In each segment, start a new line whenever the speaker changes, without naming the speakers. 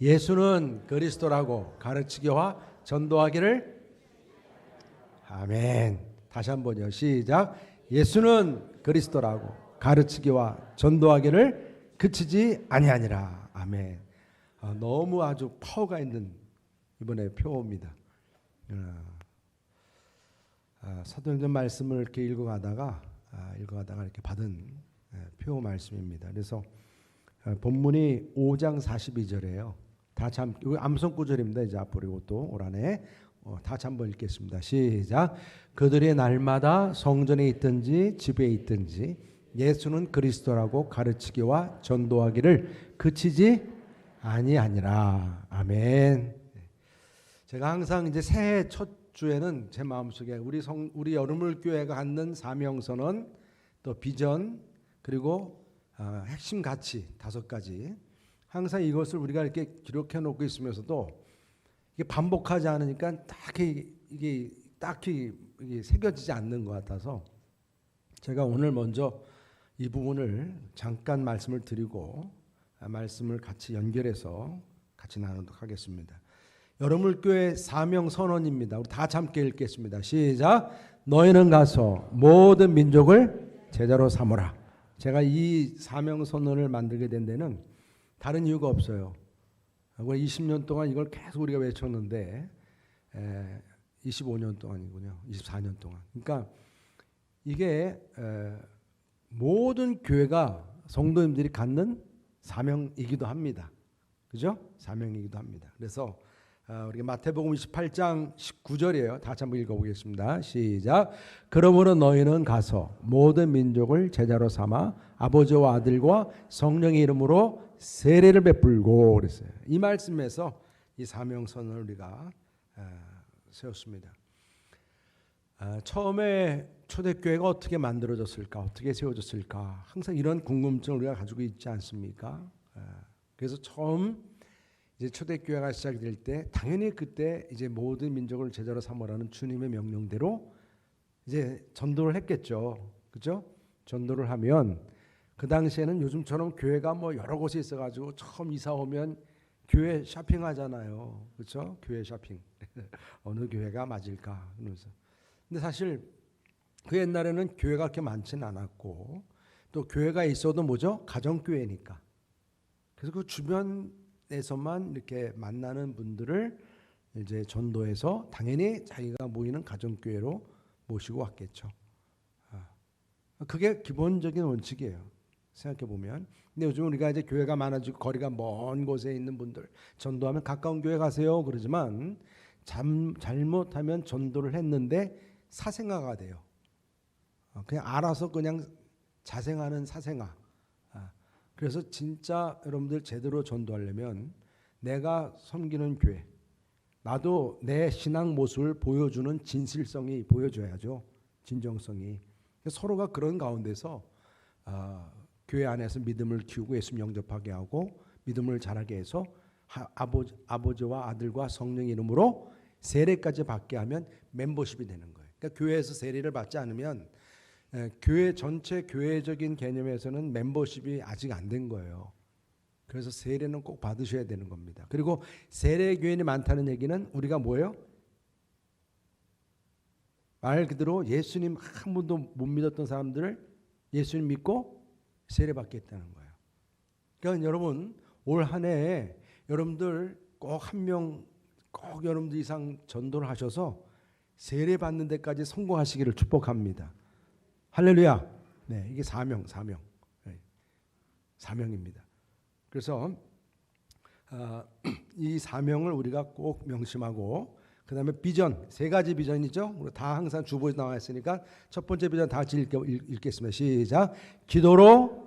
예수는 그리스도라고 가르치기와 전도하기를. 아멘. 다시 한번요. 시작. 예수는 그리스도라고 가르치기와 전도하기를 그치지 아니하니라. 아멘. 너무 아주 파워가 있는 이번에 표어입니다. 사도행전 말씀을 이렇게 읽어가다가 이렇게 받은 표어 말씀입니다. 그래서 본문이 5장 42절이에요. 다 참 암송 구절입니다. 이제 앞으로 또 올 한해 다 같이 한번 읽겠습니다. 시작. 그들이 날마다 성전에 있든지 집에 있든지 예수는 그리스도라고 가르치기와 전도하기를 그치지 아니하니라. 아멘. 제가 항상 이제 새해 첫 주에는 제 마음속에 우리 여름을 교회가 갖는 사명선언, 또 비전, 그리고 핵심 가치 5가지, 항상 이것을 우리가 이렇게 기록해 놓고 있으면서도 이게 반복하지 않으니까 이게 딱히 새겨지지 않는 것 같아서 제가 오늘 먼저 이 부분을 잠깐 말씀을 드리고 말씀을 같이 연결해서 같이 나누도록 하겠습니다. 여러분 교회 사명 선언입니다. 우리 다 함께 읽겠습니다. 시작. 너희는 가서 모든 민족을 제자로 삼으라. 제가 이 사명 선언을 만들게 된 데는 다른 이유가 없어요. 20년 동안 이걸 계속 우리가 외쳤는데 25년 동안이군요. 24년 동안. 그러니까 이게 모든 교회가 성도님들이 갖는 사명이기도 합니다. 그죠? 사명이기도 합니다. 그래서 우리 마태복음 28장 19절이에요. 다 같이 한번 읽어보겠습니다. 시작. 그러므로 너희는 가서 모든 민족을 제자로 삼아 아버지와 아들과 성령의 이름으로 세례를 베풀고 그랬어요. 이 말씀에서 이 사명선을 우리가 세웠습니다. 처음에 초대교회가 어떻게 만들어졌을까, 어떻게 세워졌을까, 항상 이런 궁금증을 우리가 가지고 있지 않습니까? 그래서 처음 이제 초대교회가 시작될 때 당연히 그때 이제 모든 민족을 제자로 삼으라는 주님의 명령대로 이제 전도를 했겠죠. 그죠? 전도를 하면 그 당시에는 요즘처럼 교회가 뭐 여러 곳에 있어가지고 처음 이사 오면 교회 쇼핑하잖아요. 그렇죠? 교회 쇼핑. 어느 교회가 맞을까 그러면서. 근데 사실 그 옛날에는 교회가 그렇게 많지는 않았고 또 교회가 있어도 뭐죠? 가정교회니까. 그래서 그 주변에서만 이렇게 만나는 분들을 이제 전도해서 당연히 자기가 모이는 가정교회로 모시고 왔겠죠. 그게 기본적인 원칙이에요. 생각해 보면. 근데 요즘 우리가 이제 교회가 많아지고 거리가 먼 곳에 있는 분들 전도하면 가까운 교회 가세요 그러지만 잘못하면 전도를 했는데 사생아가 돼요. 그냥 알아서 그냥 자생하는 사생아. 그래서 진짜 여러분들 제대로 전도하려면 내가 섬기는 교회, 나도 내 신앙 모습을 보여주는 진실성이 보여줘야죠. 진정성이. 서로가 그런 가운데서 교회 안에서 믿음을 키우고 예수님 영접하게 하고 믿음을 자라게 해서 아버지와 아들과 성령의 이름으로 세례까지 받게 하면 멤버십이 되는 거예요. 그러니까 교회에서 세례를 받지 않으면 교회 전체 교회적인 개념에서는 멤버십이 아직 안 된 거예요. 그래서 세례는 꼭 받으셔야 되는 겁니다. 그리고 세례 교인이 많다는 얘기는 우리가 뭐예요? 말 그대로 예수님 한 번도 못 믿었던 사람들을 예수님 믿고 세례 받겠다는 거예요. 그러니까 여러분 올 한 해에 여러분들 꼭 한 명 꼭 여러분들 이상 전도를 하셔서 세례 받는 데까지 성공하시기를 축복합니다. 할렐루야. 네, 이게 사명. 네, 사명입니다. 그래서 이 사명을 우리가 꼭 명심하고 그 다음에 비전, 3가지 비전이죠. 우리 다 항상 주보에 나와 있으니까 첫 번째 비전 다 같이 읽겠습니다. 시작. 기도로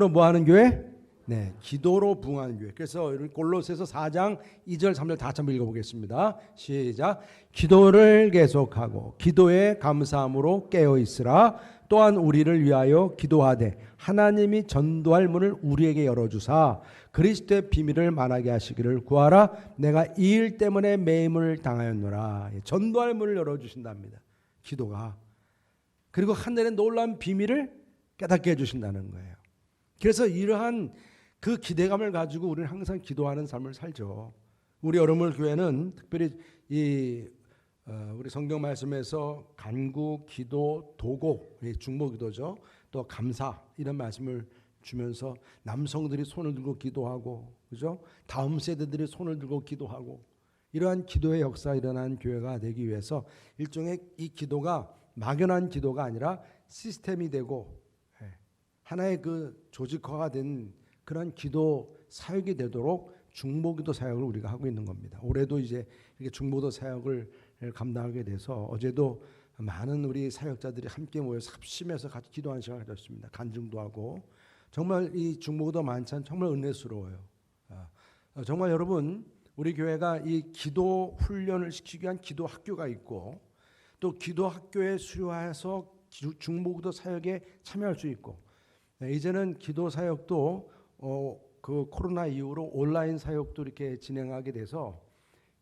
뭐 하는 교회? 네, 기도로 부응하는 교회. 그래서 골로새서 4장 2절 3절 다 같이 한번 읽어보겠습니다. 시작. 기도를 계속하고 기도에 감사함으로 깨어 있으라. 또한 우리를 위하여 기도하되 하나님이 전도할 문을 우리에게 열어주사 그리스도의 비밀을 말하게 하시기를 구하라. 내가 이 일 때문에 매임을 당하였노라. 전도할 문을 열어주신답니다. 기도가. 그리고 하늘의 놀라운 비밀을 깨닫게 해주신다는 거예요. 그래서 이러한 그 기대감을 가지고 우리는 항상 기도하는 삶을 살죠. 우리 여러분 교회는 특별히 우리 성경 말씀에서 간구, 기도, 도고, 중보기도죠. 또 감사 이런 말씀을 주면서 남성들이 손을 들고 기도하고, 그죠? 다음 세대들이 손을 들고 기도하고, 이러한 기도의 역사 일어난 교회가 되기 위해서 일종의 이 기도가 막연한 기도가 아니라 시스템이 되고 하나의 그 조직화가 된 그런 기도 사역이 되도록 중보기도 사역을 우리가 하고 있는 겁니다. 올해도 이제 이렇게 중보기도 사역을 감당하게 돼서 어제도 많은 우리 사역자들이 함께 모여서 합심해서 같이 기도하는 시간을 가졌습니다. 간증도 하고 정말 이 중보기도 만찬 정말 은혜스러워요. 정말 여러분 우리 교회가 이 기도 훈련을 시키기 위한 기도 학교가 있고 또 기도 학교에 수료해서 중보기도 사역에 참여할 수 있고 이제는 기도 사역도 그 코로나 이후로 온라인 사역도 이렇게 진행하게 돼서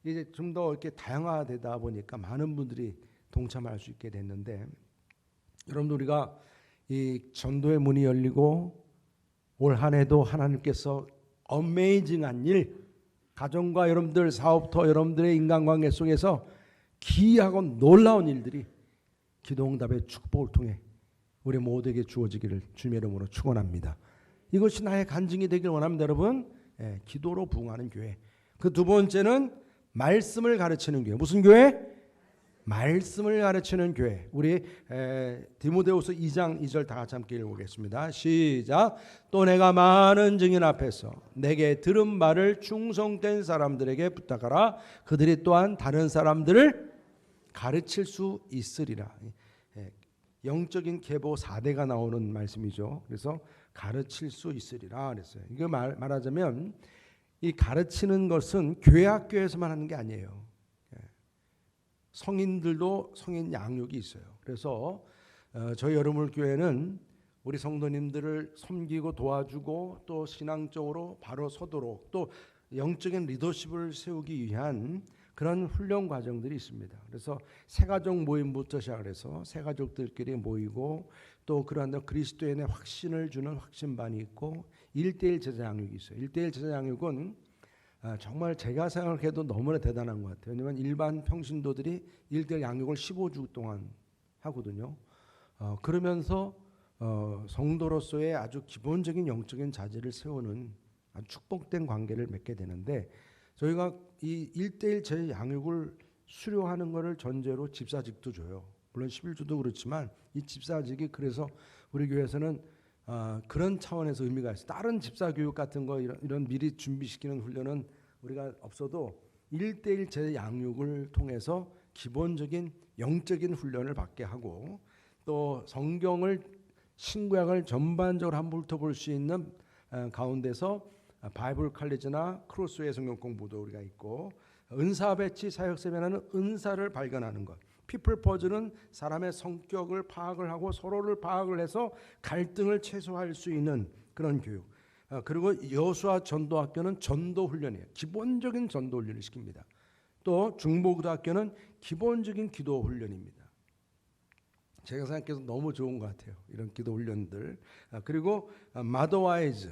이제 좀 더 이렇게 다양화되다 보니까 많은 분들이 동참할 수 있게 됐는데 여러분들 우리가 이 전도의 문이 열리고 올 한 해도 하나님께서 어메이징한 일 가정과 여러분들 사업터 여러분들의 인간관계 속에서 기이하고 놀라운 일들이 기도응답의 축복을 통해 우리 모두에게 주어지기를 주님의 이름으로 축원합니다. 이것이 나의 간증이 되길 원합니다. 여러분 기도로 부응하는 교회. 그 두 번째는 말씀을 가르치는 교회. 무슨 교회? 말씀을 가르치는 교회. 우리 디모데후서 2장 2절 다 같이 함께 읽어보겠습니다. 시작. 또 내가 많은 증인 앞에서 내게 들은 말을 충성된 사람들에게 부탁하라. 그들이 또한 다른 사람들을 가르칠 수 있으리라. 영적인 계보 4대가 나오는 말씀이죠. 그래서 가르칠 수 있으리라 그랬어요. 이거 말하자면 이 가르치는 것은 교회 학교에서만 하는 게 아니에요. 성인들도 성인 양육이 있어요. 그래서 저희 여러분 교회는 우리 성도님들을 섬기고 도와주고 또 신앙적으로 바로 서도록 또 영적인 리더십을 세우기 위한 그런 훈련 과정들이 있습니다. 그래서 새가족 모임부터 시작해서 새가족들끼리 모이고 또 그러한 그리스도인의 확신을 주는 확신반이 있고 1:1 제자 양육이 있어요. 1:1 제자 양육은 정말 제가 생각해도 너무나 대단한 것 같아요. 왜냐하면 일반 평신도들이 1:1 양육을 15주 동안 하거든요. 그러면서 성도로서의 아주 기본적인 영적인 자질을 세우는 아주 축복된 관계를 맺게 되는데 저희가 이 1:1 제자 양육을 수료하는 것을 전제로 집사직도 줘요. 물론 11주도 그렇지만 이 집사직이 그래서 우리 교회에서는 그런 차원에서 의미가 있어요. 다른 집사 교육 같은 거 이런 미리 준비시키는 훈련은 우리가 없어도 1:1 제자 양육을 통해서 기본적인 영적인 훈련을 받게 하고 또 성경을 신구약을 전반적으로 한번 훑어볼 수 있는 가운데서 바이블 칼리지나 크로스웨이 성경 공부도 우리가 있고 은사 배치 사역 세미나는 은사를 발견하는 것. 피플 퍼즐은 사람의 성격을 파악을 하고 서로를 파악을 해서 갈등을 최소화할 수 있는 그런 교육. 그리고 여수와 전도학교는 전도 훈련이에요. 기본적인 전도 훈련을 시킵니다. 또 중보기도학교는 기본적인 기도 훈련입니다. 제가 생각해서 너무 좋은 것 같아요. 이런 기도 훈련들. 그리고 마더와이즈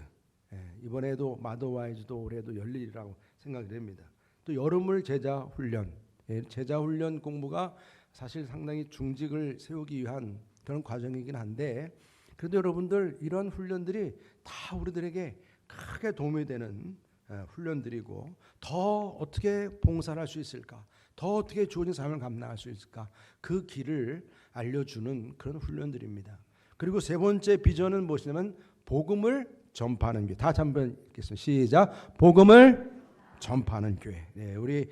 이번에도 마더와이즈도 올해도 열리리라고 생각이 됩니다. 또 여름을 제자 훈련. 제자 훈련 공부가 사실 상당히 중직을 세우기 위한 그런 과정이긴 한데 그래도 여러분들 이런 훈련들이 다 우리들에게 크게 도움이 되는 훈련들이고 더 어떻게 봉사를 할 수 있을까 더 어떻게 주어진 삶을 감당할 수 있을까 그 길을 알려주는 그런 훈련들입니다. 그리고 세 번째 비전은 무엇이냐면 복음을 전파하는 교회. 다 한번 읽겠습니다. 시작. 복음을 전파하는 교회. 우리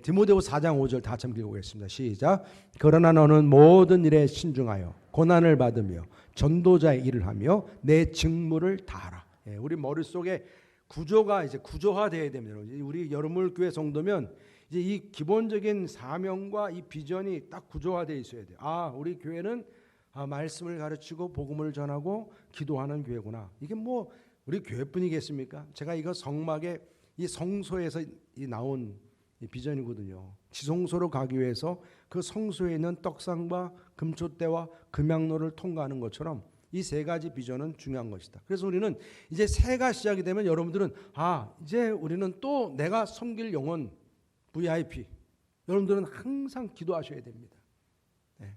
디모데후서 4장 5절 다 같이 읽어보겠습니다. 시작. 그러나 너는 모든 일에 신중하여 고난을 받으며 전도자의 일을 하며 내 직무를 다하라. 우리 머릿속에 구조가 이제 구조화되어야 됩니다. 우리 여러분 교회 성도면 이제 이 기본적인 사명과 이 비전이 딱 구조화되어 있어야 돼요. 우리 교회는 말씀을 가르치고 복음을 전하고 기도하는 교회구나. 이게 뭐 우리 교회뿐이겠습니까? 제가 이거 성막에 이 성소에서 나온 이 비전이거든요. 지성소로 가기 위해서 그 성소에 있는 떡상과 금촛대와 금양로를 통과하는 것처럼 이 세 가지 비전은 중요한 것이다. 그래서 우리는 이제 새해가 시작이 되면 여러분들은 이제 우리는 또 내가 섬길 영혼 VIP, 여러분들은 항상 기도하셔야 됩니다. 네.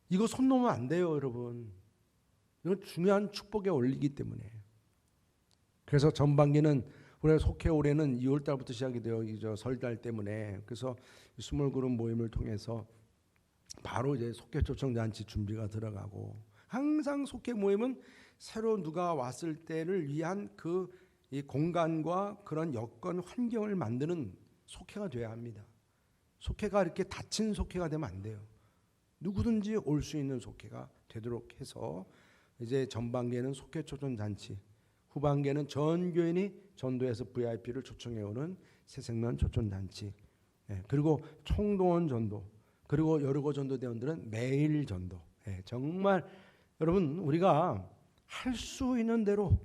이거 손 놓으면 안 돼요, 여러분. 이건 중요한 축복에 올리기 때문에. 그래서 전반기는 우리가 속해 올해는 2월 달부터 시작이 돼요. 설달 때문에. 그래서 스몰그룹 모임을 통해서 바로 이제 속해 초청 잔치 준비가 들어가고, 항상 속해 모임은 새로 누가 왔을 때를 위한 이 공간과 그런 여건 환경을 만드는 속해가 돼야 합니다. 속해가 이렇게 닫힌 속해가 되면 안 돼요. 누구든지 올 수 있는 속해가 되도록 해서 이제 전반기에는 속해 초청 잔치, 후반기에는 전 교인이 전도해서 VIP를 초청해 오는 새생명 초청 잔치, 그리고 총동원 전도, 그리고 여르고 전도대원들은 매일 전도. 정말 여러분, 우리가 할 수 있는 대로,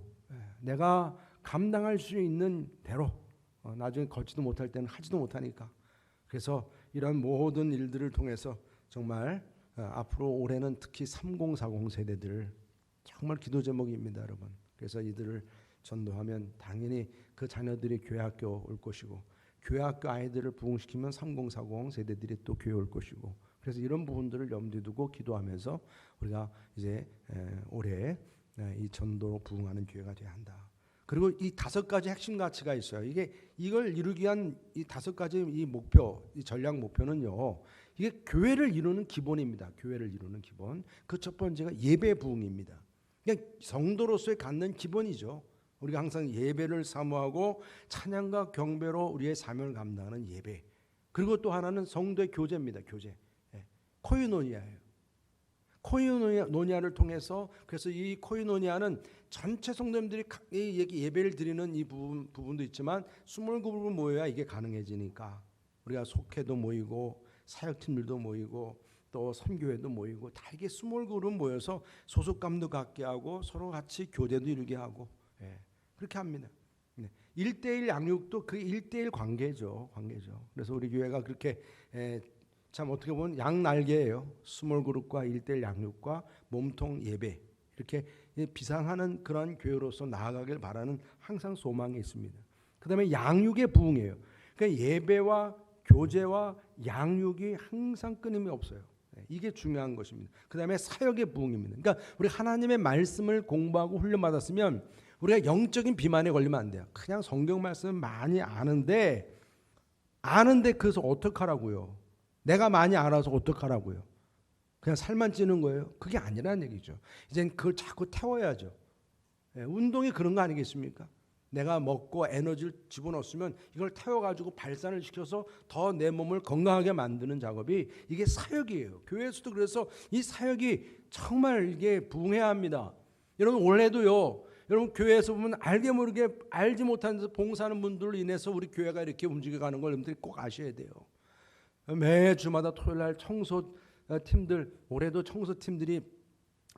내가 감당할 수 있는 대로, 나중에 걷지도 못할 때는 하지도 못하니까, 그래서 이런 모든 일들을 통해서 정말 앞으로 올해는 특히 3040 세대들 정말 기도 제목입니다, 여러분. 그래서 이들을 전도하면 당연히 그 자녀들이 교회 학교 올 것이고, 교회 학교 아이들을 부흥시키면 3040 세대들이 또 교회 올 것이고, 그래서 이런 부분들을 염두에 두고 기도하면서 우리가 이제 올해 이 전도로 부흥하는 교회가 되어야 한다. 그리고 이 5가지 핵심 가치가 있어요. 이걸 이루기 위한 이 5가지 이 목표, 이 전략 목표는요, 이게 교회를 이루는 기본입니다. 교회를 이루는 기본. 그 첫 번째가 예배 부흥입니다. 그냥 성도로서의 갖는 기본이죠. 우리가 항상 예배를 사모하고 찬양과 경배로 우리의 사명을 감당하는 예배. 그리고 또 하나는 성도의 교제입니다. 교제. 코이노니아예요. 코이노니아를 통해서, 그래서 이 코이노니아는 전체 성도님들이 예배를 드리는 이 부분도 있지만 스몰그룹을 모여야 이게 가능해지니까 우리가 속회도 모이고 사역팀들도 모이고 또 선교회도 모이고 다 이게 스몰그룹 모여서 소속감도 갖게 하고 서로 같이 교제도 이루게 하고, 그렇게 합니다. 1:1 양육도 그 1:1 관계죠. 그래서 우리 교회가 그렇게 참 어떻게 보면 양날개예요. 스몰그룹과 1:1 양육과 몸통 예배, 이렇게 비상하는 그런 교회로서 나아가길 바라는 항상 소망이 있습니다. 그 다음에 양육의 부흥이에요. 그러니까 예배와 교제와 양육이 항상 끊임이 없어요. 이게 중요한 것입니다. 그 다음에 사역의 부흥입니다. 그러니까 우리 하나님의 말씀을 공부하고 훈련받았으면 우리가 영적인 비만에 걸리면 안 돼요. 그냥 성경 말씀을 많이 아는데 그래서 어떡하라고요? 내가 많이 알아서 어떡하라고요? 그냥 살만 찌는 거예요? 그게 아니라는 얘기죠. 이젠 그걸 자꾸 태워야죠. 운동이 그런 거 아니겠습니까? 내가 먹고 에너지를 집어넣었으면 이걸 태워가지고 발산을 시켜서 더 내 몸을 건강하게 만드는 작업이 이게 사역이에요. 교회에서도 그래서 이 사역이 정말 이게 부흥해야 합니다. 여러분, 올해도요, 여러분 교회에서 보면 알게 모르게 알지 못한 데서 봉사하는 분들로 인해서 우리 교회가 이렇게 움직여가는 걸 여러분들이 꼭 아셔야 돼요. 매주마다 토요일날 청소팀들, 올해도 청소팀들이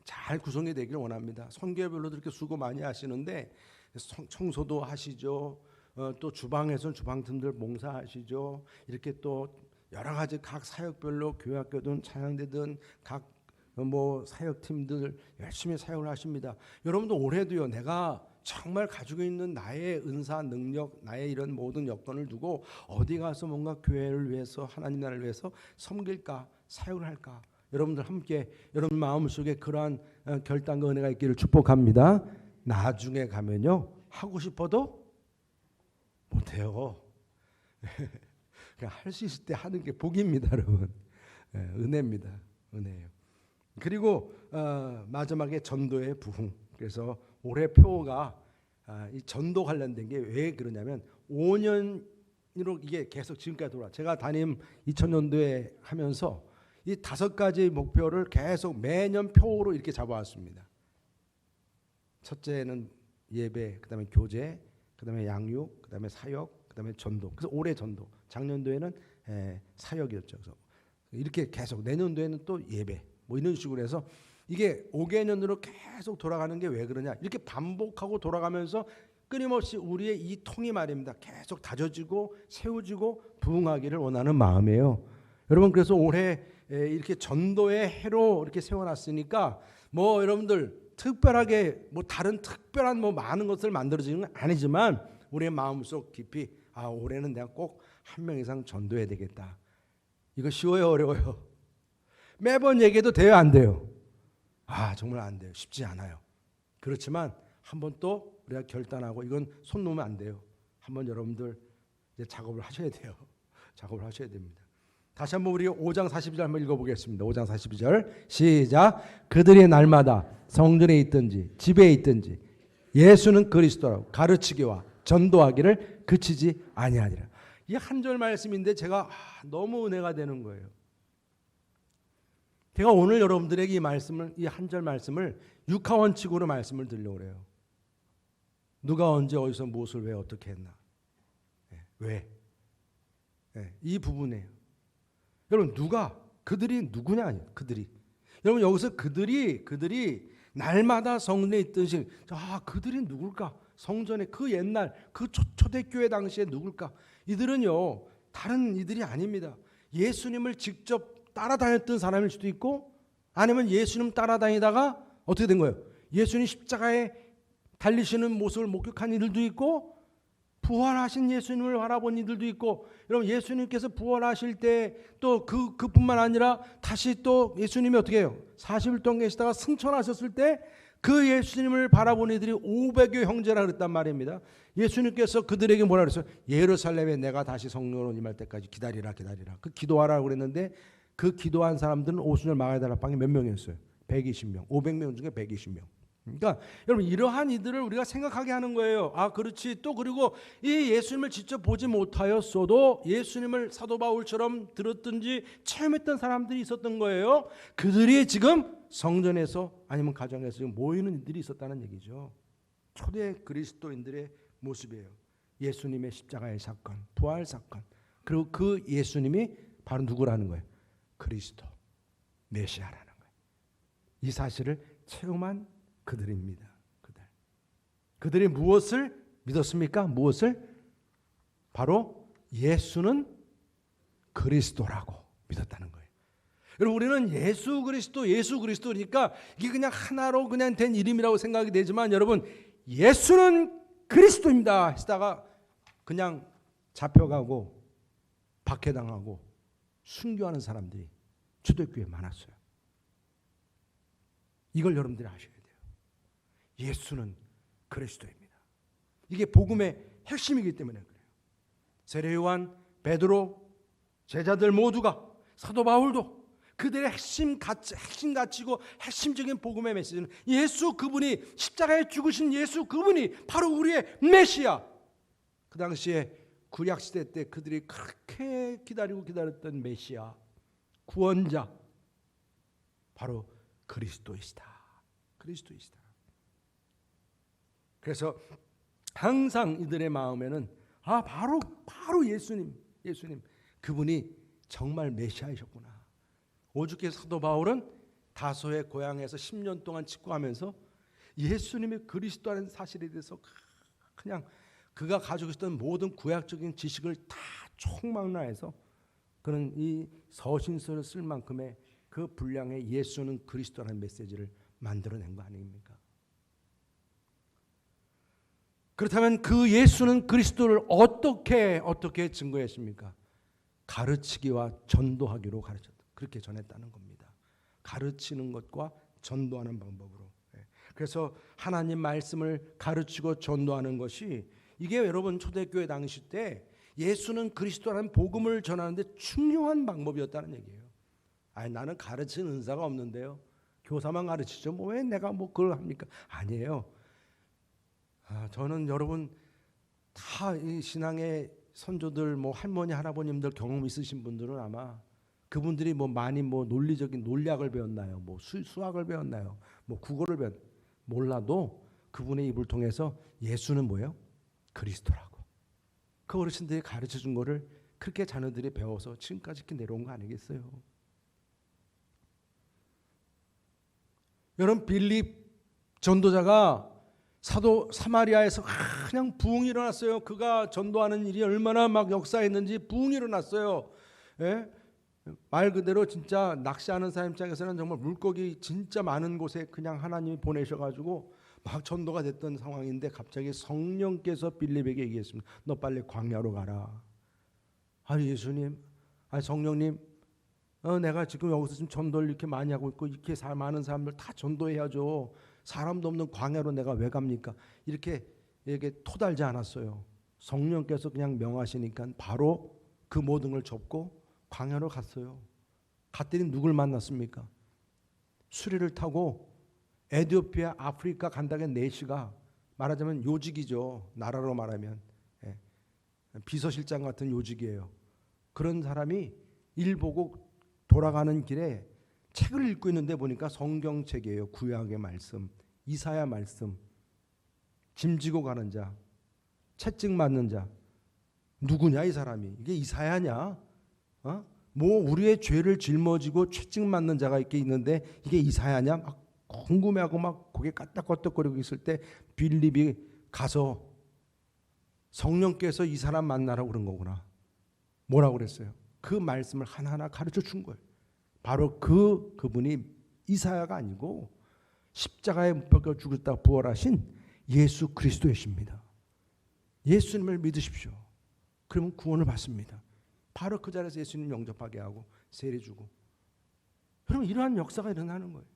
잘 구성이 되길 원합니다. 선교별로도 이렇게 수고 많이 하시는데 청소도 하시죠. 또 주방에서는 주방팀들 봉사하시죠. 이렇게 또 여러 가지 각 사역별로 교회학교든 찬양대든 각 사역팀들 열심히 사역을 하십니다. 여러분도 올해도요, 내가 정말 가지고 있는 나의 은사, 능력, 나의 이런 모든 여건을 두고 어디 가서 뭔가 교회를 위해서, 하나님 나라를 위해서 섬길까, 사역을 할까? 여러분들 함께 여러분 마음속에 그러한 결단과 은혜가 있기를 축복합니다. 나중에 가면요, 하고 싶어도 못해요. 그냥 할 수 있을 때 하는 게 복입니다, 여러분. 은혜입니다. 은혜예요. 그리고 마지막에 전도의 부흥. 그래서 올해 표가 이 전도 관련된 게 왜 그러냐면 5년으로 이게 계속 지금까지 돌아. 제가 담임 2000년도에 하면서 이 5가지 목표를 계속 매년 표로 이렇게 잡아왔습니다. 첫째는 예배, 그다음에 교제, 그다음에 양육, 그다음에 사역, 그다음에 전도. 그래서 올해 전도. 작년도에는 사역이었죠. 그래서 이렇게 계속 내년도에는 또 예배. 이런 식으로 해서 이게 5개년으로 계속 돌아가는 게 왜 그러냐? 이렇게 반복하고 돌아가면서 끊임없이 우리의 이 통이 말입니다. 계속 다져지고 세워지고 부흥하기를 원하는 마음이에요. 여러분, 그래서 올해 이렇게 전도의 해로 이렇게 세워놨으니까 뭐 여러분들 특별하게 뭐 다른 특별한 뭐 많은 것을 만들어지는 건 아니지만 우리의 마음속 깊이 올해는 내가 꼭 한 명 이상 전도해야 되겠다. 이거 쉬워요, 어려워요? 매번 얘기해도 돼요, 안 돼요? 정말 안 돼요. 쉽지 않아요. 그렇지만 한번 또 우리가 결단하고 이건 손 놓으면 안 돼요. 한번 여러분들 이제 작업을 하셔야 돼요. 작업을 하셔야 됩니다. 다시 한번 우리 5장 42절 한번 읽어보겠습니다. 5장 42절 시작. 그들이 날마다 성전에 있든지 집에 있든지 예수는 그리스도라고 가르치기와 전도하기를 그치지 아니하니라. 이 한 절 말씀인데 제가 너무 은혜가 되는 거예요. 제가 오늘 여러분들에게 이 말씀을, 이 한 절 말씀을 육하원칙으로 말씀을 드리려고 그래요. 누가 언제 어디서 무엇을 왜 어떻게 했나? 왜? 이 부분이에요. 여러분 누가 그들이 누구냐? 아니에요. 그들이. 여러분 여기서 그들이 날마다 성전에 있듯이 그들이 누굴까? 성전에 그 옛날 그 초대교회 당시에 누굴까? 이들은요 다른 이들이 아닙니다. 예수님을 직접 따라다녔던 사람일 수도 있고 아니면 예수님 따라다니다가 어떻게 된 거예요? 예수님 십자가에 달리시는 모습을 목격한 이들도 있고 부활하신 예수님을 바라본 이들도 있고 여러분 예수님께서 부활하실 때 또 그뿐만 아니라 다시 또 예수님이 어떻게 해요? 40일 동안 계시다가 승천하셨을 때 그 예수님을 바라본 이들이 500여 형제라 그랬단 말입니다. 예수님께서 그들에게 뭐라 그랬어요? 예루살렘에 내가 다시 성령으로 임할 때까지 기다리라. 그 기도하라고 그랬는데 그 기도한 사람들은 오순절 마가다라 방에 몇 명이었어요? 120명. 500명 중에 120명. 그러니까 여러분 이러한 이들을 우리가 생각하게 하는 거예요. 그렇지. 또 그리고 이 예수님을 직접 보지 못하였어도 예수님을 사도 바울처럼 들었든지 체험했던 사람들이 있었던 거예요. 그들이 지금 성전에서 아니면 가정에서 지금 모이는 이들이 있었다는 얘기죠. 초대 그리스도인들의 모습이에요. 예수님의 십자가의 사건, 부활 사건. 그리고 그 예수님이 바로 누구라는 거예요? 그리스도, 메시아라는 거예요. 이 사실을 체험한 그들입니다. 그들이 무엇을 믿었습니까? 무엇을? 바로 예수는 그리스도라고 믿었다는 거예요. 여러분 우리는 예수 그리스도니까 이게 그냥 하나로 그냥 된 이름이라고 생각이 되지만 여러분 예수는 그리스도입니다 하시다가 그냥 잡혀가고 박해당하고 순교하는 사람들이 초대교회에 많았어요. 이걸 여러분들이 아셔야 돼요. 예수는 그리스도입니다. 이게 복음의 핵심이기 때문에 그래요. 세례 요한, 베드로, 제자들 모두가 사도 바울도 그들의 핵심 가치고 핵심적인 복음의 메시지는 예수 그분이 십자가에 죽으신 예수 그분이 바로 우리의 메시아. 그 당시에 구약시대 때 그들이 그렇게 기다렸던 메시아 구원자 바로 그리스도이시다. 그래서 항상 이들의 마음에는 바로 예수님 그분이 정말 메시아이셨구나. 오죽해 사도 바울은 다소의 고향에서 10년 동안 직구하면서 예수님의 그리스도라는 사실에 대해서 그냥 그가 가지고 있었던 모든 구약적인 지식을 다 총망라해서 그는 이 서신서를 쓸 만큼의 그 분량의 예수는 그리스도라는 메시지를 만들어낸 거 아닙니까? 그렇다면 그 예수는 그리스도를 어떻게 증거했습니까? 가르치기와 전도하기로 가르쳤다. 그렇게 전했다는 겁니다. 가르치는 것과 전도하는 방법으로. 그래서 하나님 말씀을 가르치고 전도하는 것이 이게 여러분 초대교회 당시 때 예수는 그리스도라는 복음을 전하는데 중요한 방법이었다는 얘기예요. 나는 가르치는 은사가 없는데요. 교사만 가르치죠. 왜 내가 그걸 합니까? 아니에요. 저는 여러분 다 이 신앙의 선조들 할머니 할아버님들 경험 있으신 분들은 아마 그분들이 많이 논리적인 논리학을 배웠나요? 수학을 배웠나요? 국어를 몰라도 그분의 입을 통해서 예수는 뭐예요? 그리스도라고. 그 어르신들이 가르쳐 준 거를 그렇게 자녀들이 배워서 지금까지 이렇게 내려온 거 아니겠어요? 여러분 빌립 전도자가 사도 사마리아에서 그냥 부흥이 일어났어요. 그가 전도하는 일이 얼마나 역사했는지 부흥이 일어났어요. 말 그대로 진짜 낚시하는 사람 입장에서는 정말 물고기 진짜 많은 곳에 그냥 하나님이 보내셔가지고 막 전도가 됐던 상황인데 갑자기 성령께서 빌립에게 얘기했습니다. 너 빨리 광야로 가라. 아니 예수님, 아니 성령님, 내가 지금 여기서 지금 전도를 이렇게 많이 하고 있고 이렇게 많은 사람들 다 전도해야죠. 사람도 없는 광야로 내가 왜 갑니까? 이렇게 토달지 않았어요. 성령께서 그냥 명하시니까 바로 그 모든 걸 접고 광야로 갔어요. 갔더니 누굴 만났습니까? 수레를 타고 에티오피아, 아프리카 간다게 4시가 말하자면 요직이죠. 나라로 말하면 비서실장 같은 요직이에요. 그런 사람이 일 보고 돌아가는 길에 책을 읽고 있는데 보니까 성경책이에요. 구약의 말씀, 이사야 말씀. 짐 지고 가는 자, 채찍 맞는 자. 누구냐 이 사람이? 이게 이사야냐? 뭐 우리의 죄를 짊어지고 채찍 맞는 자가 이렇게 있는데 이게 이사야냐? 막 궁금해하고 막 고개 까딱까딱거리고 있을 때 빌립이 가서 성령께서 이 사람 만나라고 그런 거구나. 뭐라고 그랬어요? 그 말씀을 하나하나 가르쳐 준 거예요. 바로 그분이 이사야가 아니고 십자가에 못 박혀 죽었다 부활하신 예수 그리스도이십니다. 예수님을 믿으십시오. 그러면 구원을 받습니다. 바로 그 자리에서 예수님 영접하게 하고 세례 주고. 여러분 이러한 역사가 일어나는 거예요.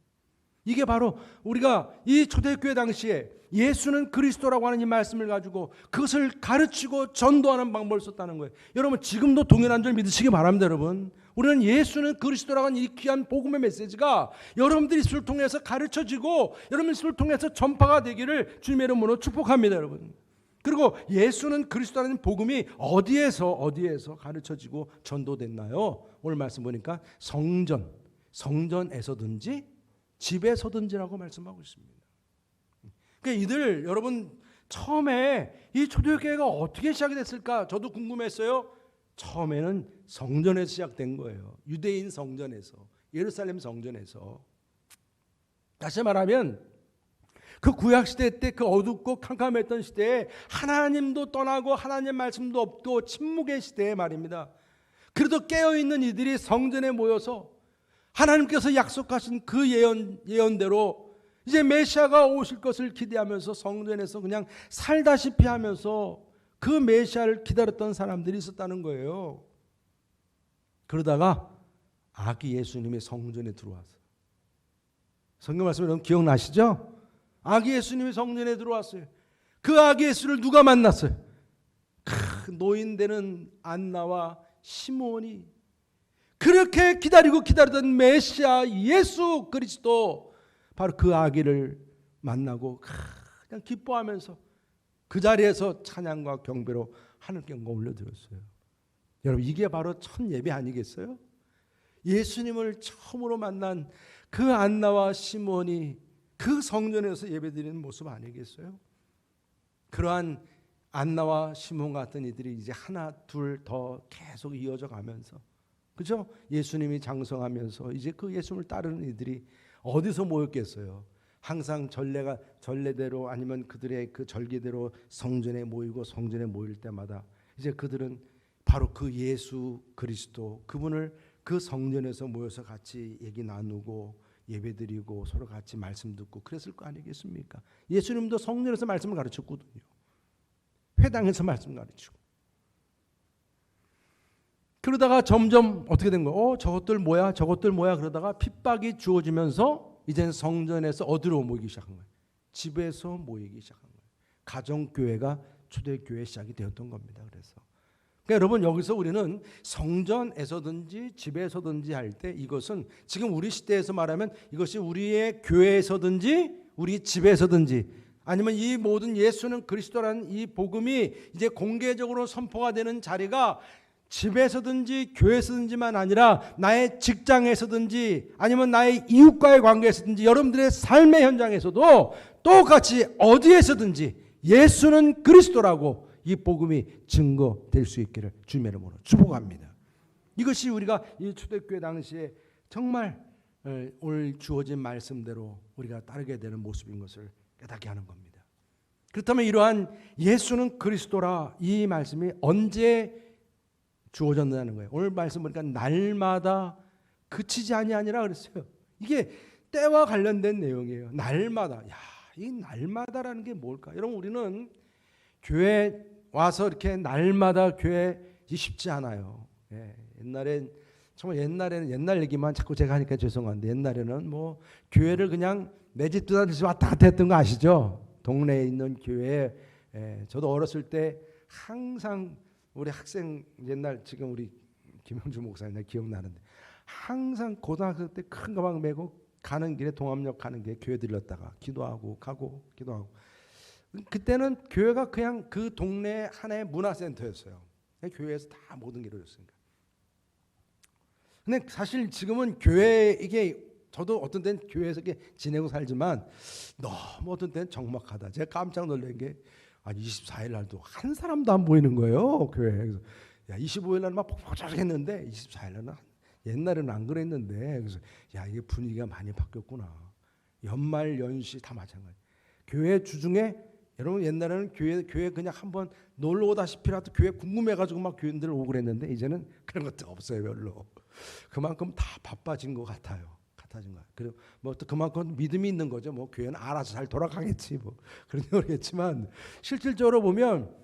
이게 바로 우리가 이 초대교회 당시에 예수는 그리스도라고 하는 이 말씀을 가지고 그것을 가르치고 전도하는 방법을 썼다는 거예요. 여러분 지금도 동일한 줄 믿으시기 바랍니다. 여러분 우리는 예수는 그리스도라고 하는 이 귀한 복음의 메시지가 여러분들의 입술을 통해서 가르쳐지고 여러분 입술을 통해서 전파가 되기를 주님의 이름으로 축복합니다. 여러분. 그리고 예수는 그리스도라는 복음이 어디에서 가르쳐지고 전도됐나요? 오늘 말씀 보니까 성전에서든지 집에서든지라고 말씀하고 있습니다. 그러니까 이들 여러분 처음에 이 초대교회가 어떻게 시작이 됐을까? 저도 궁금했어요. 처음에는 성전에서 시작된 거예요. 유대인 성전에서, 예루살렘 성전에서. 다시 말하면 그 구약시대 때 그 어둡고 캄캄했던 시대에 하나님도 떠나고 하나님 말씀도 없고 침묵의 시대에 말입니다. 그래도 깨어있는 이들이 성전에 모여서 하나님께서 약속하신 그 예언대로 이제 메시아가 오실 것을 기대하면서 성전에서 그냥 살다시피 하면서 그 메시아를 기다렸던 사람들이 있었다는 거예요. 그러다가 아기 예수님이 성전에 들어와서 성경 말씀 여러분 기억나시죠? 아기 예수님이 성전에 들어왔어요. 그 아기 예수를 누가 만났어요? 노인되는 안나와 시몬이 그렇게 기다리던 메시아 예수 그리스도 바로 그 아기를 만나고 그냥 기뻐하면서 그 자리에서 찬양과 경배로 하늘께 올려드렸어요. 여러분 이게 바로 첫 예배 아니겠어요? 예수님을 처음으로 만난 그 안나와 시몬이 그 성전에서 예배드리는 모습 아니겠어요? 그러한 안나와 시몬 같은 이들이 이제 하나 둘 더 계속 이어져 가면서 그죠? 예수님이 장성하면서 이제 그 예수님을 따르는 이들이 어디서 모였겠어요? 항상 전례대로 아니면 그들의 그 절기대로 성전에 모이고 성전에 모일 때마다 이제 그들은 바로 그 예수 그리스도 그분을 그 성전에서 모여서 같이 얘기 나누고 예배드리고 서로 같이 말씀 듣고 그랬을 거 아니겠습니까? 예수님도 성전에서 말씀을 가르쳤거든요. 회당에서 말씀 가르치고. 그러다가 점점 어떻게 된 거예요? 저것들 뭐야 그러다가 핍박이 주어지면서 이제는 성전에서 어디로 모이기 시작한 거예요? 집에서 모이기 시작한 거예요. 가정교회가 초대교회 시작이 되었던 겁니다. 그래서 그러니까 여러분 여기서 우리는 성전에서든지 집에서든지 할 때 이것은 지금 우리 시대에서 말하면 이것이 우리의 교회에서든지 우리 집에서든지 아니면 이 모든 예수는 그리스도라는 이 복음이 이제 공개적으로 선포가 되는 자리가 집에서든지 교회에서든지만 아니라 나의 직장에서든지 아니면 나의 이웃과의 관계에서든지 여러분들의 삶의 현장에서도 똑같이 어디에서든지 예수는 그리스도라고 이 복음이 증거될 수 있기를 주님의 이름으로 축복합니다. 이것이 우리가 이 초대교회 당시에 정말 오늘 주어진 말씀대로 우리가 따르게 되는 모습인 것을 깨닫게 하는 겁니다. 그렇다면 이러한 예수는 그리스도라 이 말씀이 언제 주어졌다는 거예요. 오늘 말씀 보니까 날마다 그치지 아니하니라 그랬어요. 이게 때와 관련된 내용이에요. 날마다. 야, 이 날마다라는 게 뭘까? 여러분, 우리는 교회 와서 이렇게 날마다 교회 쉽지 않아요. 예, 옛날에는 옛날 얘기만 자꾸 제가 하니까 죄송한데, 옛날에는 뭐 교회를 그냥 내 집도 다니면서 왔다 갔다 했던 거 아시죠? 동네에 있는 교회에. 예, 저도 어렸을 때 항상 우리 학생, 옛날 지금 우리 김영주 목사님 기억나는데, 항상 고등학교 때 큰 가방 메고 가는 길에, 동암역 가는 길에 교회 들렀다가 기도하고 가고 기도하고. 그때는 교회가 그냥 그 동네 하나의 문화센터였어요. 교회에서 다 모든 게 이루어졌으니까. 근데 사실 지금은 교회, 이게 저도 어떤 때는 교회에서 이렇게 지내고 살지만 너무 어떤 때는 적막하다. 제가 깜짝 놀란 게 24일 날도 한 사람도 안 보이는 거예요, 교회에. 그래서 야, 25일 날은 막 폭폭적했는데 24일 날은 옛날에는 안 그랬는데, 그래서 야, 이게 분위기가 많이 바뀌었구나. 연말 연시 다 마찬가지. 교회 주중에, 여러분 옛날에는 교회 그냥 한번 놀러 오다시피라도 교회 궁금해가지고 막 교인들 오고 그랬는데, 이제는 그런 것도 없어요, 별로. 그만큼 다 바빠진 것 같아요. 그리고 뭐 또 그만큼 믿음이 있는 거죠. 뭐 교회는 알아서 잘 돌아가겠지, 뭐 그런지 모르겠지만, 실질적으로 보면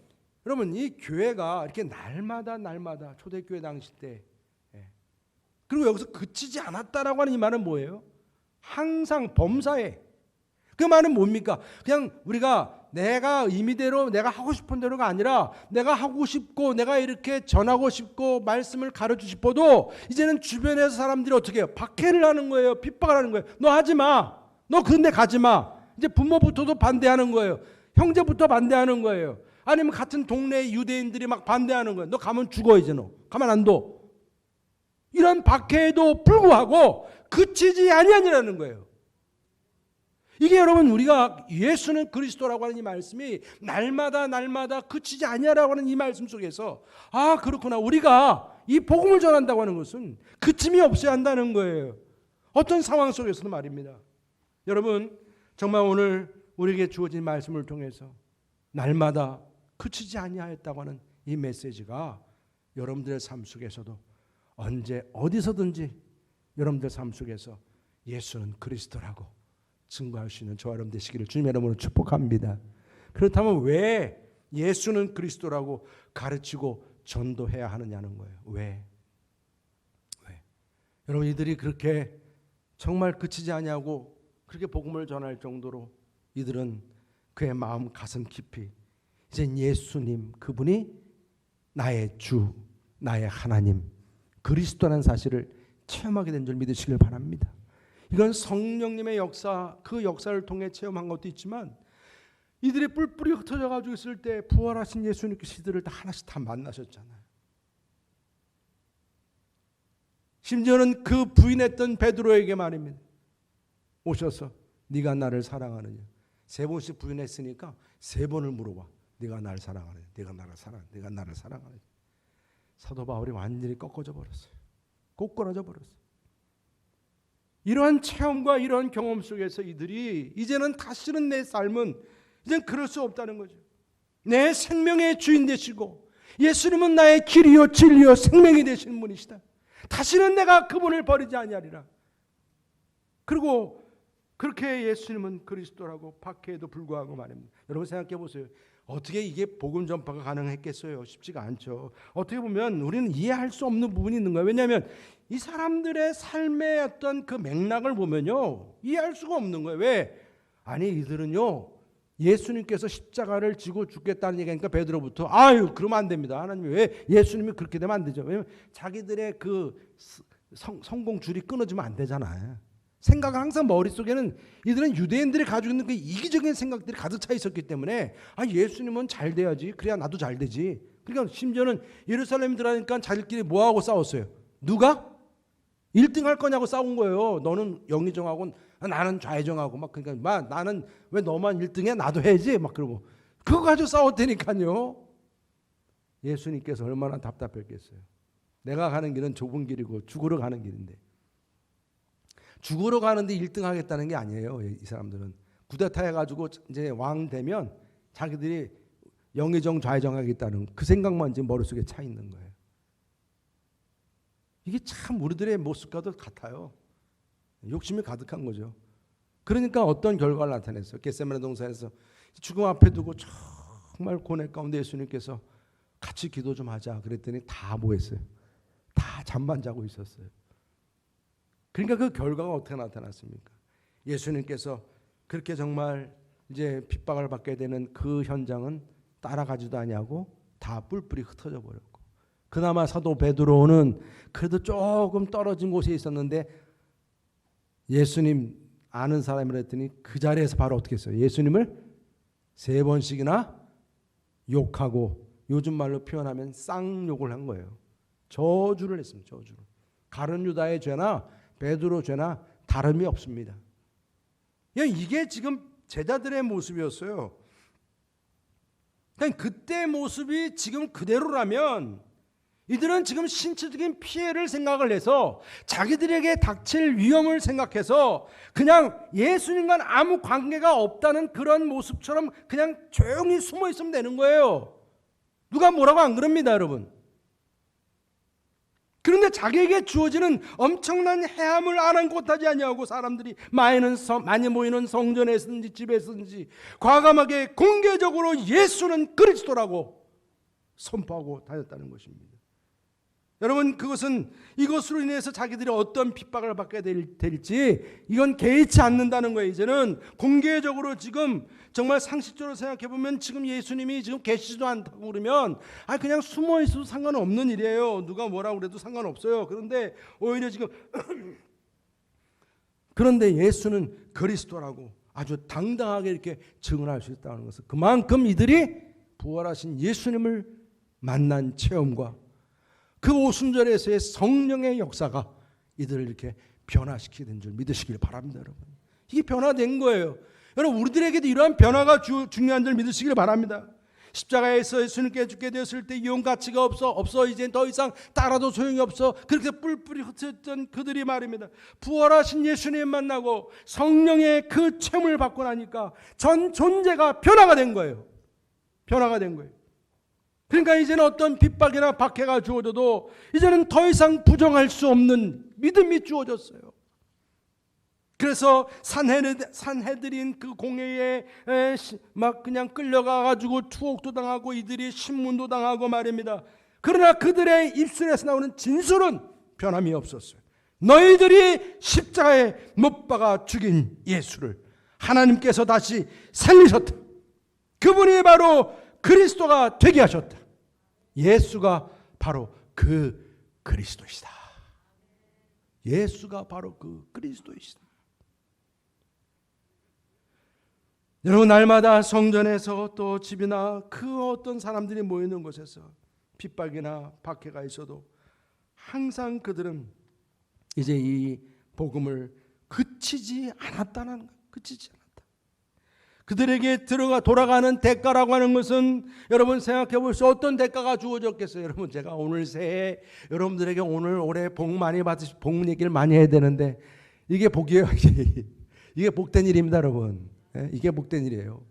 여러분, 이 교회가 이렇게 날마다 초대교회 당시 때, 그리고 여기서 그치지 않았다라고 하는 이 말은 뭐예요? 항상 범사에. 그 말은 뭡니까? 그냥 우리가 내가 의미대로 내가 하고 싶은 대로가 아니라, 내가 하고 싶고 내가 이렇게 전하고 싶고 말씀을 가르치고 싶어도 이제는 주변에서 사람들이 어떻게 해요? 박해를 하는 거예요. 핍박을 하는 거예요. 너 하지 마. 너 그런 데 가지 마. 이제 부모부터도 반대하는 거예요. 형제부터 반대하는 거예요. 아니면 같은 동네 유대인들이 막 반대하는 거예요. 너 가면 죽어, 이제 너. 가만 안 둬. 이런 박해에도 불구하고 그치지 아니하니라는 거예요. 이게 여러분, 우리가 예수는 그리스도라고 하는 이 말씀이 날마다 그치지 아니하라고 하는 이 말씀 속에서, 아, 그렇구나, 우리가 이 복음을 전한다고 하는 것은 그침이 없어야 한다는 거예요. 어떤 상황 속에서도 말입니다. 여러분, 정말 오늘 우리에게 주어진 말씀을 통해서 날마다 그치지 아니하였다고 하는 이 메시지가 여러분들의 삶 속에서도 언제 어디서든지 여러분들 삶 속에서 예수는 그리스도라고 증거할 수 있는 저와 여러분 되시기를 주님의 이름으로 축복합니다. 그렇다면 왜 예수는 그리스도라고 가르치고 전도해야 하느냐는 거예요. 왜? 여러분, 이들이 그렇게 정말 그치지 아니하고 그렇게 복음을 전할 정도로 이들은 그의 마음 가슴 깊이 이제 예수님, 그분이 나의 주, 나의 하나님, 그리스도라는 사실을 체험하게 된 줄 믿으시길 바랍니다. 이건 성령님의 역사, 그 역사를 통해 체험한 것도 있지만, 이들이 뿔뿔이 흩어져 가지고 있을 때 부활하신 예수님께서 이들을 다 하나씩 다 만나셨잖아요. 심지어는 그 부인했던 베드로에게 말입니다. 오셔서 네가 나를 사랑하느냐. 3번씩 부인했으니까 3번을 물어봐. 네가 나를 사랑하느냐. 네가 나를 사랑하느냐. 사도 바울이 완전히 꺾어져 버렸어요. 꼬꾸라져 버렸어요. 이러한 체험과 이러한 경험 속에서 이들이 이제는 다시는 내 삶은 이젠 그럴 수 없다는 거죠. 내 생명의 주인 되시고 예수님은 나의 길이요 진리요 생명이 되시는 분이시다. 다시는 내가 그분을 버리지 아니하리라. 그리고 그렇게 예수님은 그리스도라고 박해에도 불구하고 말입니다. 여러분 생각해 보세요. 어떻게 이게 복음 전파가 가능했겠어요? 쉽지가 않죠. 어떻게 보면 우리는 이해할 수 없는 부분이 있는 거예요. 왜냐하면 이 사람들의 삶의 어떤 그 맥락을 보면요, 이해할 수가 없는 거예요. 왜? 아니, 이들은요, 예수님께서 십자가를 지고 죽겠다는 얘기하니까 베드로부터 아유, 그러면 안 됩니다. 하나님이 왜 예수님이 그렇게 되면 안 되죠. 왜냐면 자기들의 그 성공 줄이 끊어지면 안 되잖아요. 생각은 항상 머릿속에는 이들은 유대인들이 가지고 있는 그 이기적인 생각들이 가득 차 있었기 때문에, 아, 예수님은 잘 돼야지, 그래야 나도 잘 되지. 그러니까 심지어는 예루살렘 들어가니까 자기들끼리 뭐하고 싸웠어요? 누가 1등 할 거냐고 싸운 거예요. 너는 영의정하고 나는 좌의정하고 막, 그러니까 나는 왜 너만 1등해? 나도 해야지. 막 그러고 그거 가지고 싸웠다니까요. 예수님께서 얼마나 답답했겠어요. 내가 가는 길은 좁은 길이고 죽으러 가는 길인데, 죽으러 가는데 1등 하겠다는 게 아니에요. 이 사람들은 구데타 해가지고 이제 왕 되면 자기들이 영의정 좌의정 하겠다는 그 생각만 지금 머릿속에 차 있는 거예요. 이게 참 우리들의 모습과도 같아요. 욕심이 가득한 거죠. 그러니까 어떤 결과를 나타냈어요. 겟세마네 동산에서 죽음 앞에 두고 정말 고뇌 가운데 예수님께서 같이 기도 좀 하자 그랬더니 다 뭐 했어요? 다 잠만 자고 있었어요. 그러니까 그 결과가 어떻게 나타났습니까? 예수님께서 그렇게 정말 이제 핍박을 받게 되는 그 현장은 따라가지도 아니하고 다 뿔뿔이 흩어져 버렸고, 그나마 사도 베드로는 그래도 조금 떨어진 곳에 있었는데 예수님 아는 사람이라 했더니 그 자리에서 바로 어떻게 했어요? 예수님을 3번씩이나 욕하고, 요즘 말로 표현하면 쌍욕을 한 거예요. 저주를 했습니다. 저주를. 가룟 유다의 죄나 베드로 죄나 다름이 없습니다. 이게 지금 제자들의 모습이었어요. 그러니까 그때 모습이 지금 그대로라면 이들은 지금 신체적인 피해를 생각을 해서 자기들에게 닥칠 위험을 생각해서 그냥 예수님과는 아무 관계가 없다는 그런 모습처럼 그냥 조용히 숨어 있으면 되는 거예요. 누가 뭐라고 안 그럽니다, 여러분. 그런데 자기에게 주어지는 엄청난 해함을 아랑곳하지 아니하고 사람들이 많이 모이는 성전에서든지 집에서든지 과감하게 공개적으로 예수는 그리스도라고 선포하고 다녔다는 것입니다. 여러분, 그것은 이것으로 인해서 자기들이 어떤 핍박을 받게 될지 이건 개의치 않는다는 거예요. 이제는 공개적으로 지금 정말 상식적으로 생각해 보면 지금 예수님이 지금 계시지도 않다고 그러면 그냥 숨어 있어도 상관없는 일이에요. 누가 뭐라고 그래도 상관없어요. 그런데 오히려 지금 그런데 예수는 그리스도라고 아주 당당하게 이렇게 증언할 수 있다는 것은 그만큼 이들이 부활하신 예수님을 만난 체험과 그 오순절에서의 성령의 역사가 이들을 이렇게 변화시키게 된 줄 믿으시길 바랍니다, 여러분. 이게 변화된 거예요. 여러분, 우리들에게도 이러한 변화가 중요한 줄 믿으시길 바랍니다. 십자가에서 예수님께 죽게 되었을 때 이용 가치가 없어 이제 더 이상 따라도 소용이 없어 그렇게 뿔뿔이 흩어졌던 그들이 말입니다. 부활하신 예수님 만나고 성령의 그 체험을 받고 나니까 전 존재가 변화가 된 거예요. 변화가 된 거예요. 그러니까 이제는 어떤 핍박이나 박해가 주어져도 이제는 더 이상 부정할 수 없는 믿음이 주어졌어요. 그래서 산헤드린 그 공회에 막 그냥 끌려가가지고 투옥도 당하고 이들이 신문도 당하고 말입니다. 그러나 그들의 입술에서 나오는 진술은 변함이 없었어요. 너희들이 십자가에 못 박아 죽인 예수를 하나님께서 다시 살리셨다. 그분이 바로 그리스도가 되게 하셨다. 예수가 바로 그 그리스도이시다. 예수가 바로 그 그리스도이시다. 여러분, 날마다 성전에서 또 집이나 그 어떤 사람들이 모이는 곳에서 핍박이나 박해가 있어도 항상 그들은 이제 이 복음을 그치지 않았다는 거예요. 그치지 않았다. 그들에게 돌아가는 대가라고 하는 것은 여러분 생각해 볼 수 어떤 대가가 주어졌겠어요? 여러분, 제가 오늘 새해 여러분들에게 올해 복 많이 받으시 복 얘기를 많이 해야 되는데 이게 복이에요. 이게 복된 일입니다, 여러분. 이게 복된 일이에요.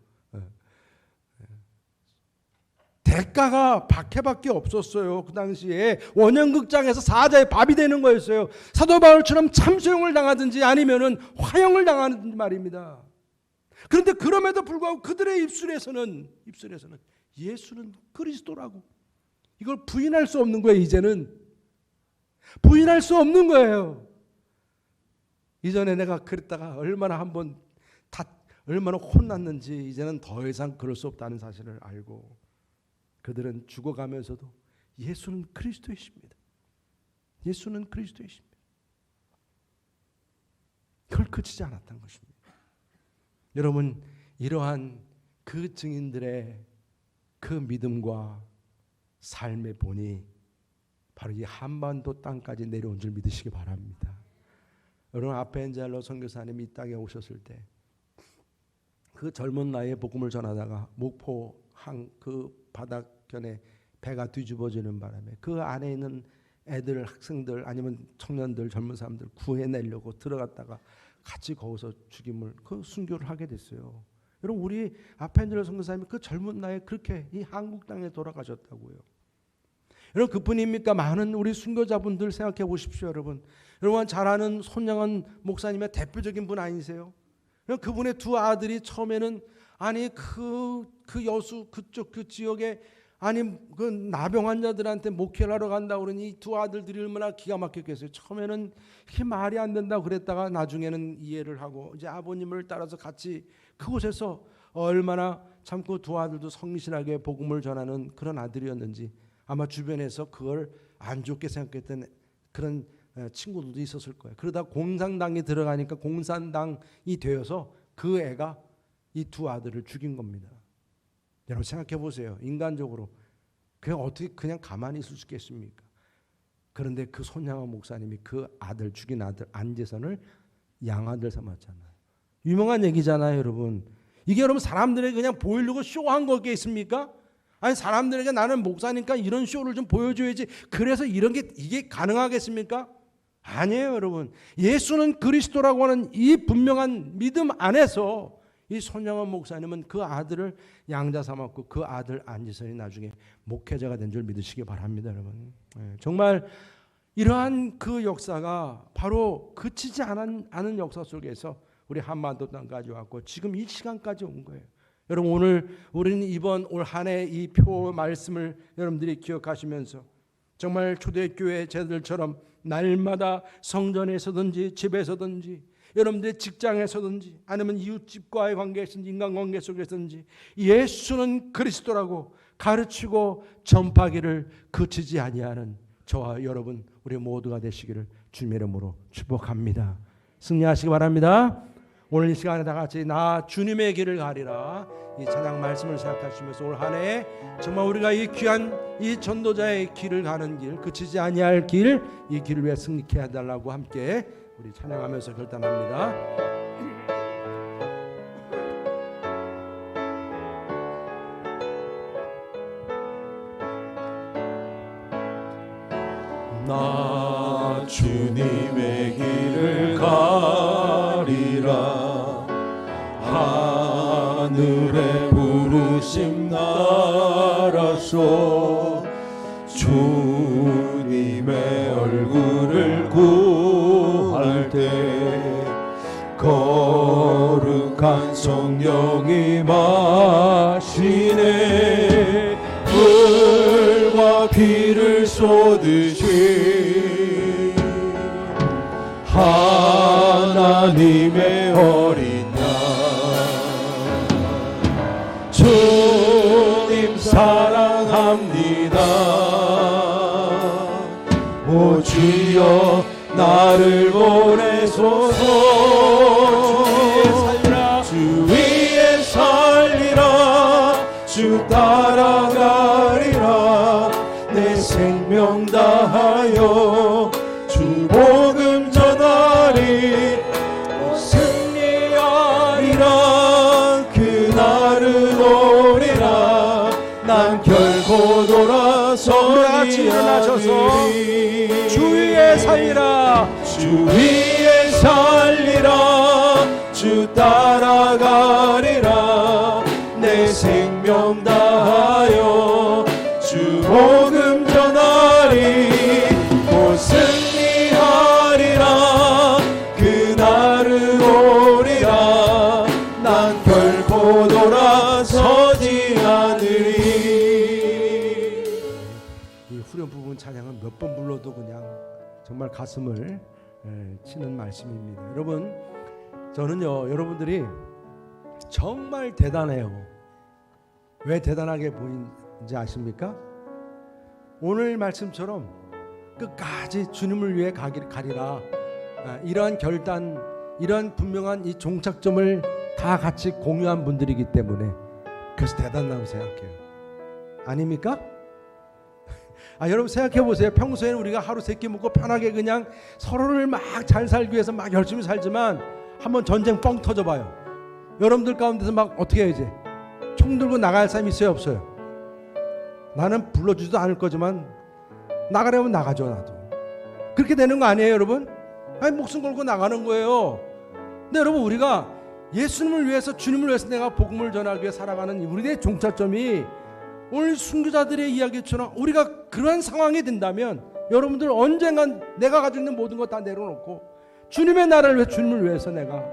대가가 박해밖에 없었어요. 그 당시에 원형극장에서 사자의 밥이 되는 거였어요. 사도 바울처럼 참수형을 당하든지 아니면은 화형을 당하는 말입니다. 그런데 그럼에도 불구하고 그들의 입술에서는 예수는 그리스도라고 이걸 부인할 수 없는 거예요. 이제는 부인할 수 없는 거예요. 이전에 내가 그랬다가 얼마나 얼마나 혼났는지 이제는 더 이상 그럴 수 없다는 사실을 알고 그들은 죽어가면서도 예수는 그리스도이십니다. 예수는 그리스도이십니다. 그걸 그치지 않았던 것입니다. 여러분, 이러한 그 증인들의 그 믿음과 삶의 본이 바로 이 한반도 땅까지 내려온 줄 믿으시기 바랍니다. 여러분, 아펜젤로 선교사님이 이 땅에 오셨을 때 그 젊은 나이에 복음을 전하다가 목포 그 바닷견에 배가 뒤집어지는 바람에 그 안에 있는 애들, 학생들 아니면 청년들, 젊은 사람들 구해내려고 들어갔다가 같이 거기서 그 순교를 하게 됐어요. 여러분, 우리 아펜젤로 선교사님이 그 젊은 나이에 그렇게 이 한국 땅에 돌아가셨다고요. 여러분 그뿐입니까? 많은 우리 순교자분들 생각해 보십시오. 여러분 잘 아는 손양원 목사님의 대표적인 분 아니세요? 그분의 두 아들이 처음에는 아니 그 여수 그쪽 그 지역에 아니 그 나병 환자들한테 목회를 하러 간다고 그러니 이 두 아들들이 얼마나 기가 막혔겠어요. 처음에는 이게 말이 안 된다고 그랬다가 나중에는 이해를 하고 이제 아버님을 따라서 같이 그곳에서 얼마나 참고 두 아들도 성실하게 복음을 전하는 그런 아들이었는지 아마 주변에서 그걸 안 좋게 생각했던 그런 친구들도 있었을 거예요. 그러다 공산당에 들어가니까 공산당이 되어서 그 애가 이 두 아들을 죽인 겁니다. 여러분 생각해 보세요. 인간적으로 그냥 어떻게 그냥 가만히 있을 수 있겠습니까? 그런데 그 손양원 목사님이 그 아들 죽인 아들 안재선을 양아들 삼았잖아요. 유명한 얘기잖아요, 여러분. 이게 여러분 사람들에게 그냥 보이려고 쇼한 거게 있습니까? 아니 사람들에게 나는 목사니까 이런 쇼를 좀 보여줘야지. 그래서 이게 가능하겠습니까? 아니에요, 여러분. 예수는 그리스도라고 하는 이 분명한 믿음 안에서 이 손양원 목사님은 그 아들을 양자 삼았고 그 아들 안지선이 나중에 목회자가 된 줄 믿으시기 바랍니다, 여러분. 정말 이러한 그 역사가 바로 그치지 않은 역사 속에서 우리 한반도 땅까지 왔고 지금 이 시간까지 온 거예요. 여러분 오늘 우리는 이번 올 한 해 이 표 말씀을 여러분들이 기억하시면서 정말 초대교회 제들처럼 날마다 성전에서든지 집에서든지 여러분들의 직장에서든지 아니면 이웃집과의 관계에서든지 인간관계 속에서든지 예수는 그리스도라고 가르치고 전파기를 그치지 아니하는 저와 여러분 우리 모두가 되시기를 주님의 이름으로 축복합니다. 승리하시기 바랍니다. 오늘 이 시간에 다 같이 나 주님의 길을 가리라 이 찬양 말씀을 생각하시면서 올 한 해 정말 우리가 이 귀한 이 전도자의 길을 가는 길 그치지 아니할 길 이 길을 위해 승리케 해달라고 함께 우리 찬양하면서 결단합니다.
나 주님의 길을 가리라 하늘의 부르심 따라서 주님의 얼굴을 구할 때 거룩한 성령이 마시네 물과 피를 쏟으신 하나님의 어린 양 주님 사랑합니다. 오 주여 나를 보내소서 주 위에 살리라 주 따라가리라 내 생명 다하여 주 복음 전하리 승리하리라 그날은 오리라 난 결코 돌아서지 않으리
주 위에 살리라
주 위에 살리라 주 따라가리라 내 생명 다하여 주 복음 전하리 곧 승리하리라 그날은 오리라 난 결코 돌아서지 않으리.
이 후렴 부분 찬양은 몇 번 불러도 그냥 정말 가슴을 치는 말씀입니다. 여러분 저는요 여러분들이 정말 대단해요. 왜 대단하게 보이는지 아십니까? 오늘 말씀처럼 끝까지 주님을 위해 가리라 이러한 결단 이러한 분명한 이 종착점을 다 같이 공유한 분들이기 때문에 그래서 대단하다고 생각해요. 아닙니까? 여러분 생각해 보세요. 평소에는 우리가 하루 세 끼 먹고 편하게 그냥 서로를 막 잘 살기 위해서 막 열심히 살지만 한번 전쟁 뻥 터져봐요. 여러분들 가운데서 막 어떻게 해야지? 총 들고 나갈 사람이 있어요 없어요? 나는 불러주지도 않을 거지만 나가려면 나가죠. 나도 그렇게 되는 거 아니에요 여러분? 목숨 걸고 나가는 거예요. 근데 여러분 우리가 예수님을 위해서 주님을 위해서 내가 복음을 전하기 위해 살아가는 우리의 종착점이 오늘 순교자들의 이야기처럼 우리가 그러한 상황이 된다면 여러분들 언젠간 내가 가지고 있는 모든 것 다 내려놓고 주님의 나라를 위해 주님을 위해서 내가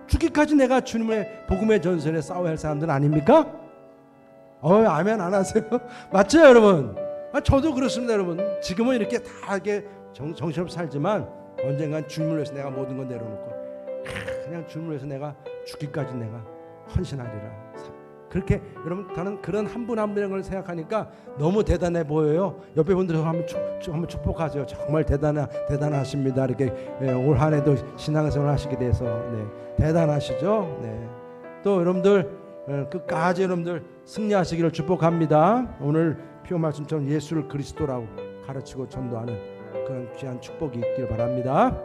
죽기까지 내가 주님의 복음의 전선에 싸워야 할 사람들 아닙니까? 아멘 안 하세요? 맞죠 여러분? 저도 그렇습니다 여러분. 지금은 이렇게 다 이렇게 정신없이 살지만 언젠간 주님을 위해서 내가 모든 걸 내려놓고 그냥 주님을 위해서 내가 죽기까지 내가 헌신하리라. 그렇게 여러분 저는 그런 한 분 한 분을 생각하니까 너무 대단해 보여요. 옆에 분들 한번 축복하세요. 정말 대단하십니다. 이렇게 올 한 해도 신앙생활 하시게 돼서 대단하시죠. 또 여러분들 끝까지 여러분들 승리하시기를 축복합니다. 오늘 피오 말씀처럼 예수를 그리스도라고 가르치고 전도하는 그런 귀한 축복이 있길 바랍니다.